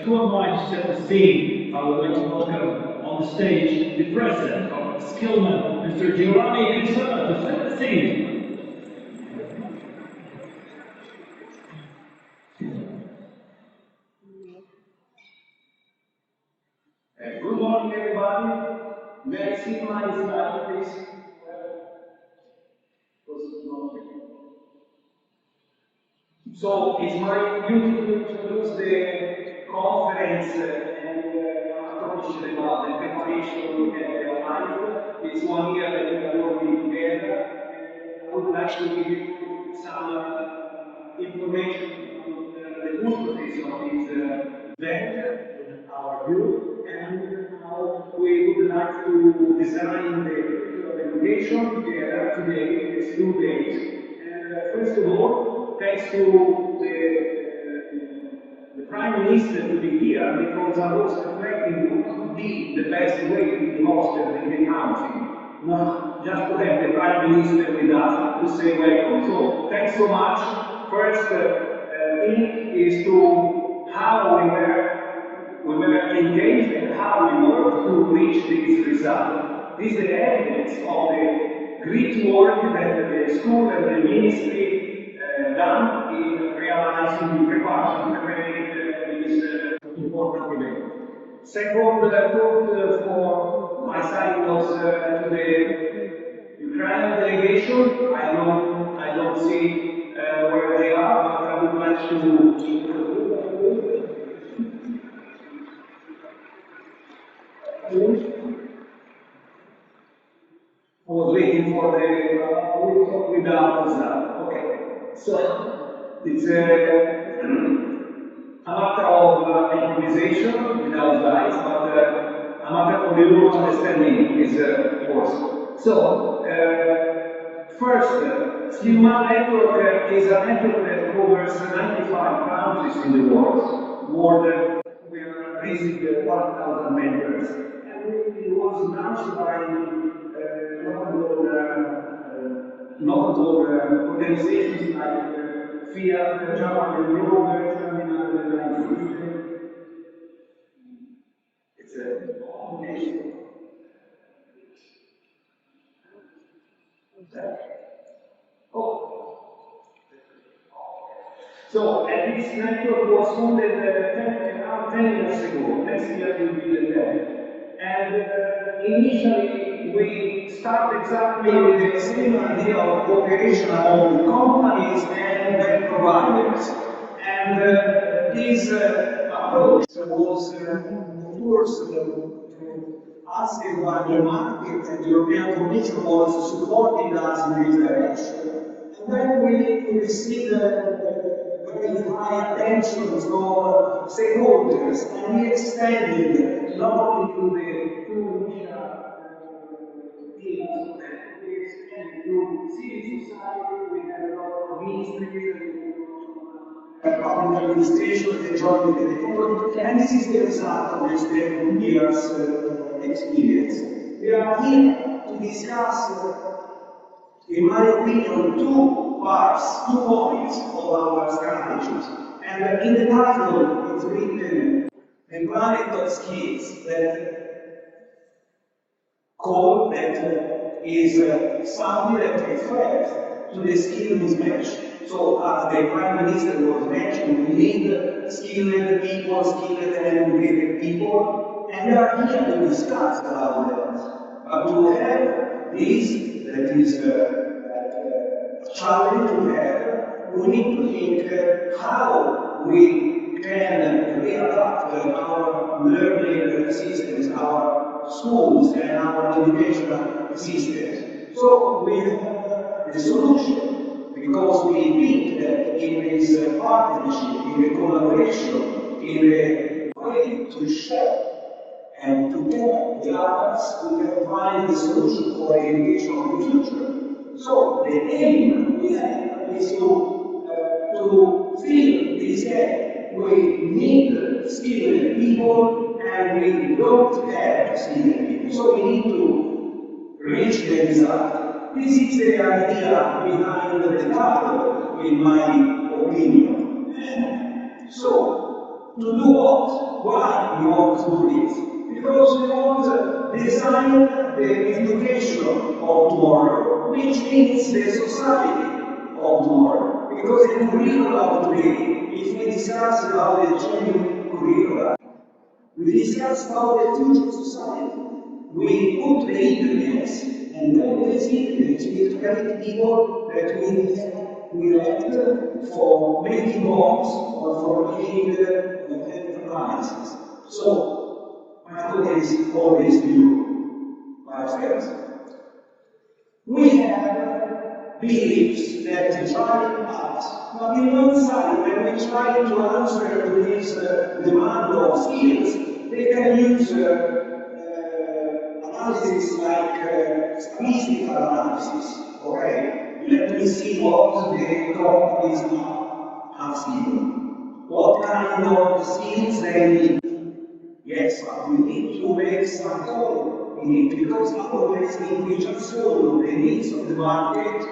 too obliged to set the scene, I would like to welcome on the stage the president of Skillman, Mr. Giovanni, to set the scene. Good morning, everybody. May I see my slide, please? So it's my duty to introduce the conference and approach about the preparation and the life. It's 1 year that we are working together. And I would like to give you some information on the purposes of this event, our group, and how we would like to design the education together today, these 2 days. And first of all, thanks to the Prime Minister to be here, because I was reflecting what would be the best way to be hosted in the country. Not just to have the Prime Minister with us to say welcome. So thanks so much. First thing is to how we were engaged and how we worked to reach this result. This is the evidence of the great work that the school and the ministry done in realizing, preparing this important event. Second thought for my side was to the Ukrainian delegation. I don't see where they are, but I would like to I was waiting for the without that. Okay. So it's a matter of improvisation without slides, but a matter of the rule understanding is worse. So first, Skillman network is a network that covers 95 countries in the world. More than we are basically 1,000 members. And it was launched by notable organizations like Fiat, German, Global, German, it's a combination. Oh. So, and this network was founded around 10 years ago. Next year will be the 10th. And initially, we started exactly with the same idea of cooperation among companies and web providers. And this approach was, of course, asked by the market, and the European Commission was supporting us in this direction. And then we received very high attention from stakeholders, and we extended not only to the two initial teams, we extended to civil society. We had a lot of ministries and public administration that joined the network, and this is the result of this 10 years experience. We are here to discuss, in my opinion, two parts, 2 points of our strategies. And in the title, it's written the planet of skills that is something that refers to the skill mismatch. So, as the Prime Minister was mentioning, we need skilled people, skilled and educated people, and we are here to discuss about that. But to have this, that is a challenge to have, we need to think how we can readapt our learning systems, our schools, and our educational systems. So we have the solution, because we think that in this partnership, in the collaboration, in the way to share and together the others, we can find the solution for the education of the future. So the aim we have is to fill this gap. We need skilled people, and we don't have skilled people. So we need to reach the result. This is the idea behind the title, in my opinion. So To do what? Why we want to do this? Because we want to design the education of tomorrow, which means the society of tomorrow. Because the curriculum of today, if we discuss about the changing curricula, we discuss about the future society. We put the ingredients, and then these ingredients will create people that we elect for making bombs or for making appliances. So, my thought is always to you, my friends. We have beliefs that drive us, but in one side, when we try to answer to this demand of skills, they can use analysis like statistical analysis. Okay, let me see what the crop is not asking. What kind of seeds they need. Yes, but we need to make some call in it because otherwise, if we just follow the needs of the market,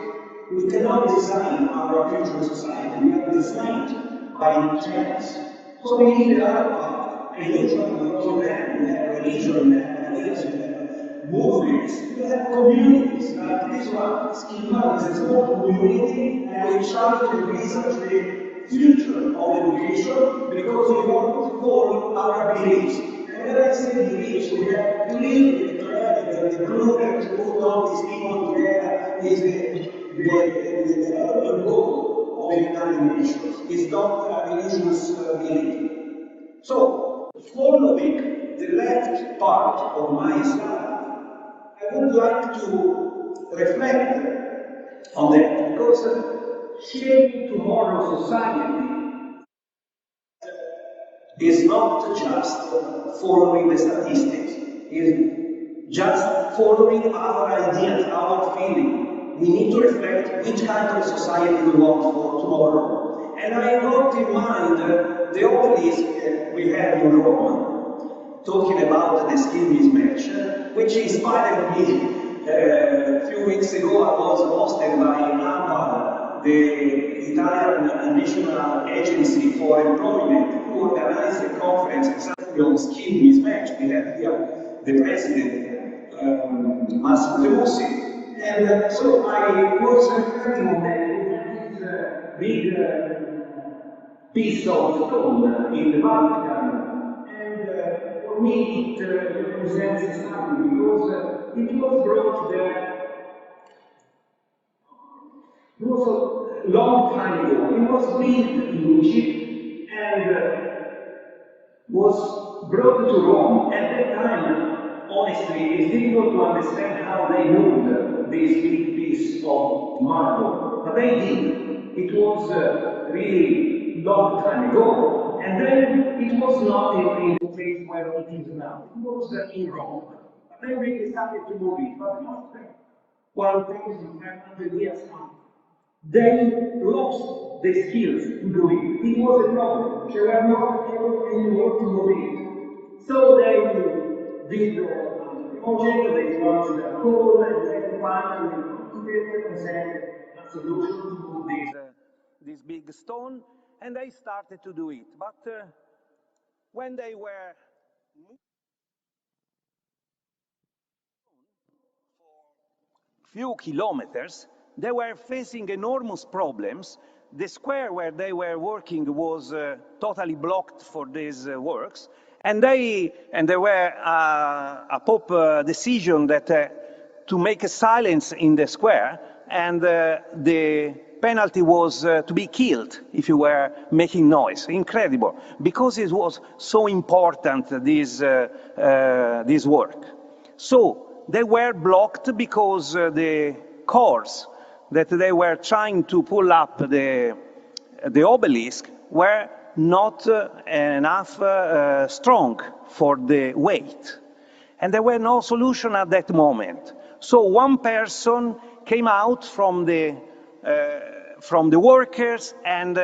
we cannot design our future society. We are designed by trends. So we need the other part. And usually working men, we have religion, we have religion, we have movements, we have communities like this one. Skillman is a small community, and we try to research the future of education because we want to follow our beliefs. And when I say beliefs, we have clearly declared that the glue that put all these people together is the development goal of the United Nations. It's not a religious belief. So, following the left part of my slide, I would like to reflect on that because shaping tomorrow's society is not just following the statistics, it's just following our ideas, our feeling. We need to reflect which kind of society we want for tomorrow. And I got in mind the obelisk we have in Rome, talking about the skill mismatch, which inspired me. A few weeks ago, I was hosted by AMPA, the Italian National Agency for Employment, who organized a conference exactly on skill mismatch. We had here the president, Massimo Tremossi. And so I was reflecting on that. We had this big piece of stone in the Vatican, and for me it represents something because it was brought there. It was a long time ago. It was built in Egypt and was brought to Rome. At that time, honestly, it's difficult to understand how they moved this big piece of marble, but they did. It was really long time ago, and then it was not in the place where it is now. It was in Rome. But then they decided to move it, but not 1,500 years after. They lost the skills to do it. It was a problem. They were not able anymore to do it. So they did a project, they launched a code, and then finally they presented a solution to move this big stone, and they started to do it. But when they were few kilometers, they were facing enormous problems. The square where they were working was totally blocked for these works, and there were a Pope decision that to make a silence in the square, and the penalty was to be killed if you were making noise. Incredible, because it was so important, this work. So they were blocked because the cores that they were trying to pull up the obelisk were not enough strong for the weight. And there were no solution at that moment. So one person came out from the workers, and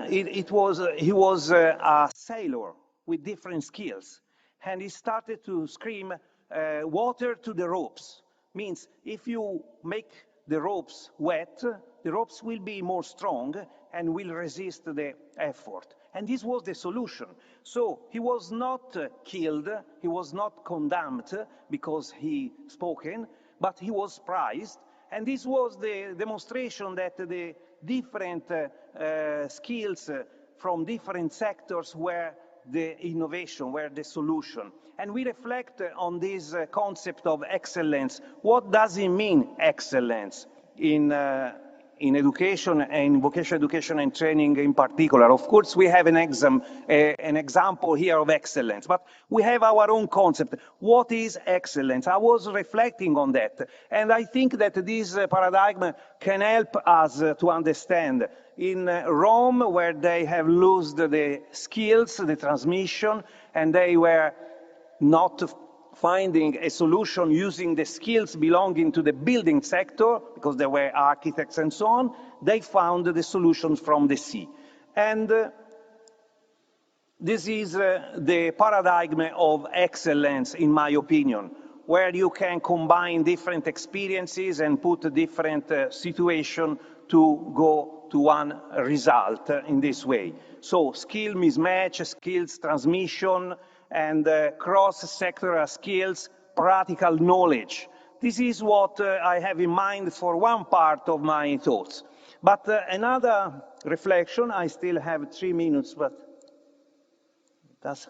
he was a sailor with different skills, and he started to scream, "Water to the ropes!" Means if you make the ropes wet, the ropes will be more strong, and will resist the effort. And this was the solution. So he was not killed, he was not condemned because he spoken, but he was prized. And this was the demonstration that the different skills from different sectors were the innovation, were the solution. And we reflect on this concept of excellence. What does it mean, excellence, in education and vocational education and training in particular? Of course, we have an example here of excellence, but we have our own concept. What is excellence? I was reflecting on that, and I think that this paradigm can help us to understand. In Rome, where they have lost the skills, the transmission, and they were not finding a solution using the skills belonging to the building sector, because there were architects and so on, they found the solutions from the sea. And this is the paradigm of excellence, in my opinion, where you can combine different experiences and put different situations to go to one result in this way. So skill mismatch, skills transmission, and cross-sectoral skills, practical knowledge. This is what I have in mind for one part of my thoughts. But another reflection, I still have 3 minutes, but that's...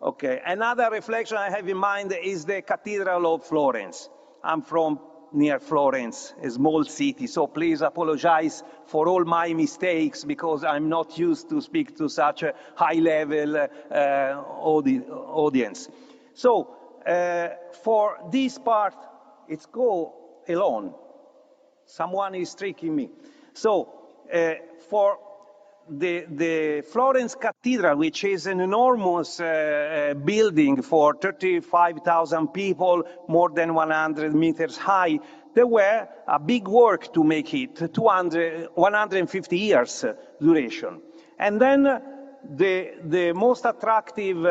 Okay, another reflection I have in mind is the Cathedral of Florence. I'm from near Florence, a small city, so please apologize for all my mistakes because I'm not used to speak to such a high-level audience. So for this part, it's go alone. Someone is tricking me. So for the Florence Cathedral, which is an enormous building for 35,000 people, more than 100 meters high, there were a big work to make it, 150 years duration. And then the most attractive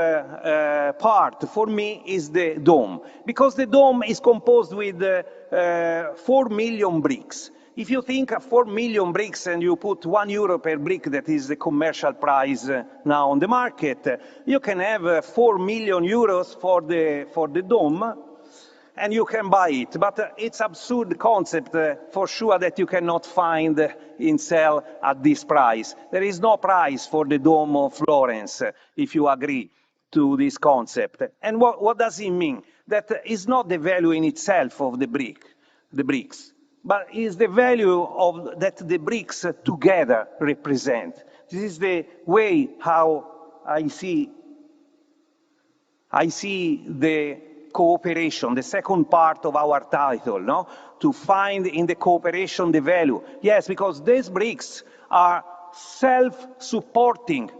part for me is the dome, because the dome is composed with 4 million bricks. If you think of 4 million bricks and you put €1 per brick, that is the commercial price now on the market, you can have 4 million euros for the dome, and you can buy it. But it's absurd concept for sure that you cannot find in sale at this price. There is no price for the Dome of Florence, if you agree to this concept. And what does it mean? That is not the value in itself of the bricks, but is the value of that the bricks together represent. This is the way how I see the cooperation, the second part of our title, no? To find in the cooperation the value. Yes, because these bricks are self-supporting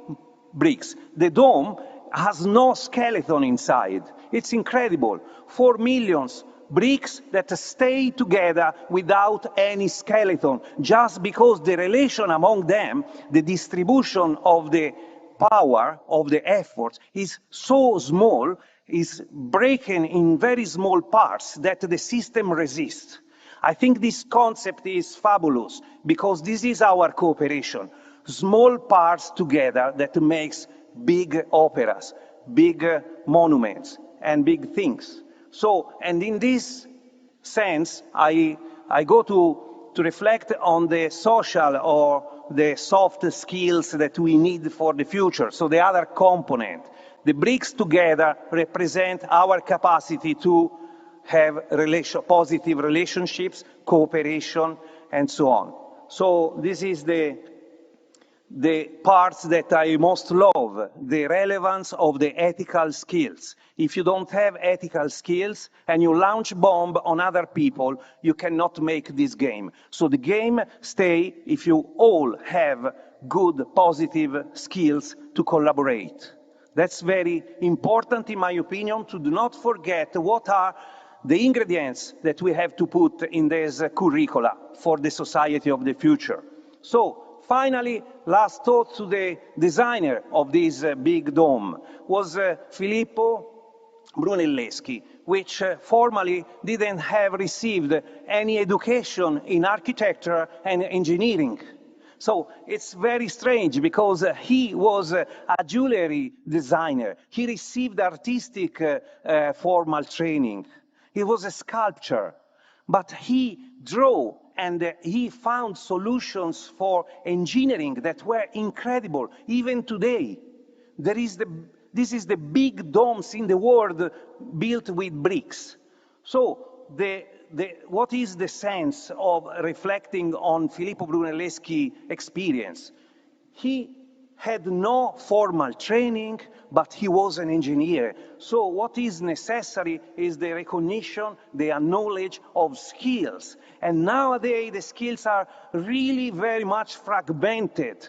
bricks. The dome has no skeleton inside. It's incredible. 4 million bricks that stay together without any skeleton, just because the relation among them, the distribution of the power, of the efforts, is so small, is breaking in very small parts that the system resists. I think this concept is fabulous, because this is our cooperation. Small parts together that makes big operas, big monuments, and big things. So, and in this sense, I go to reflect on the social or the soft skills that we need for the future. So the other component, the bricks together represent our capacity to have positive relationships, cooperation, and so on. So this is the parts that I most love, the relevance of the ethical skills. If you don't have ethical skills and you launch bomb on other people, you cannot make this game. So the game stays if you all have good, positive skills to collaborate. That's very important, in my opinion, to do not forget what are the ingredients that we have to put in this curricula for the society of the future. So, finally, last thought to the designer of this big dome was Filippo Brunelleschi, which formally didn't have received any education in architecture and engineering. So it's very strange because he was a jewelry designer. He received artistic formal training. He was a sculptor, but he drew and he found solutions for engineering that were incredible. Even today, this is the big domes in the world built with bricks. So what is the sense of reflecting on Filippo Brunelleschi's experience? He had no formal training, but he was an engineer. So what is necessary is the recognition, the knowledge of skills. And nowadays, the skills are really very much fragmented.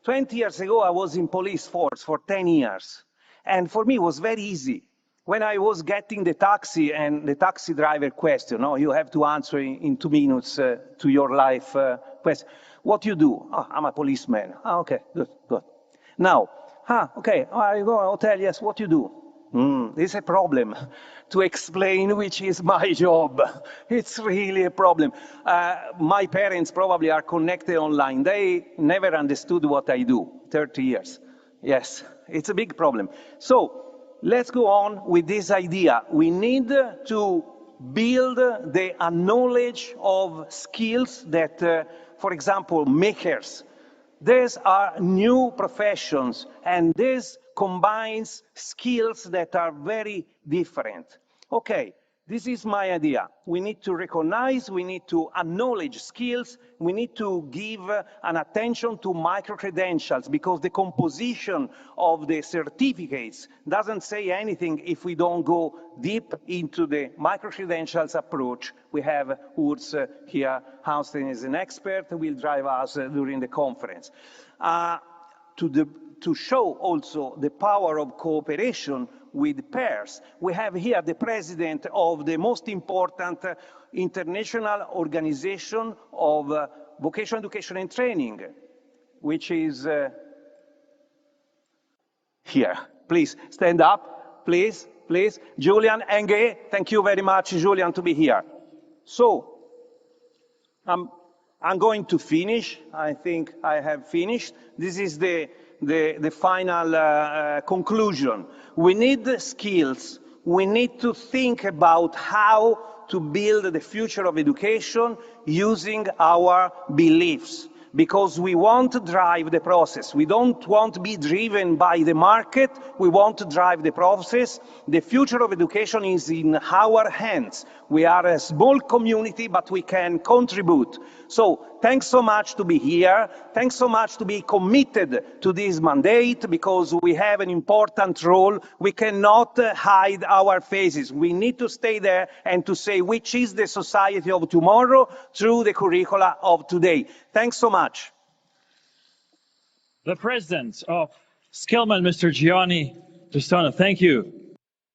20 years ago, I was in police force for 10 years. And for me, it was very easy. When I was getting the taxi and the taxi driver question, no, you have to answer in 2 minutes to your life question. What you do? Oh, I'm a policeman. Ah, okay, good, good. Now, okay, I go to hotel, yes, what you do? It's a problem to explain which is my job. It's really a problem. My parents probably are connected online. They never understood what I do, 30 years. Yes, it's a big problem. So let's go on with this idea. We need to build the knowledge of skills that, for example, makers. These are new professions, and this combines skills that are very different. Okay, this is my idea. We need to recognize, we need to acknowledge skills, we need to give an attention to micro-credentials, because the composition of the certificates doesn't say anything if we don't go deep into the micro-credentials approach. We have Urs here, Hausten is an expert, who will drive us during the conference. To show also the power of cooperation with peers, we have here the president of the most important international organization of vocational education and training, which is here. Please stand up, please, please. Julian Enge, thank you very much, Julian, to be here. So, I'm going to finish. I think I have finished. This is the final conclusion. We need skills. We need to think about how to build the future of education using our beliefs, because we want to drive the process. We don't want to be driven by the market. We want to drive the process. The future of education is in our hands. We are a small community, but we can contribute. So thanks so much to be here. Thanks so much to be committed to this mandate, because we have an important role. We cannot hide our faces. We need to stay there and to say which is the society of tomorrow through the curricula of today. Thanks so much. The president of Skillman, Mr. Giovanni, thank you.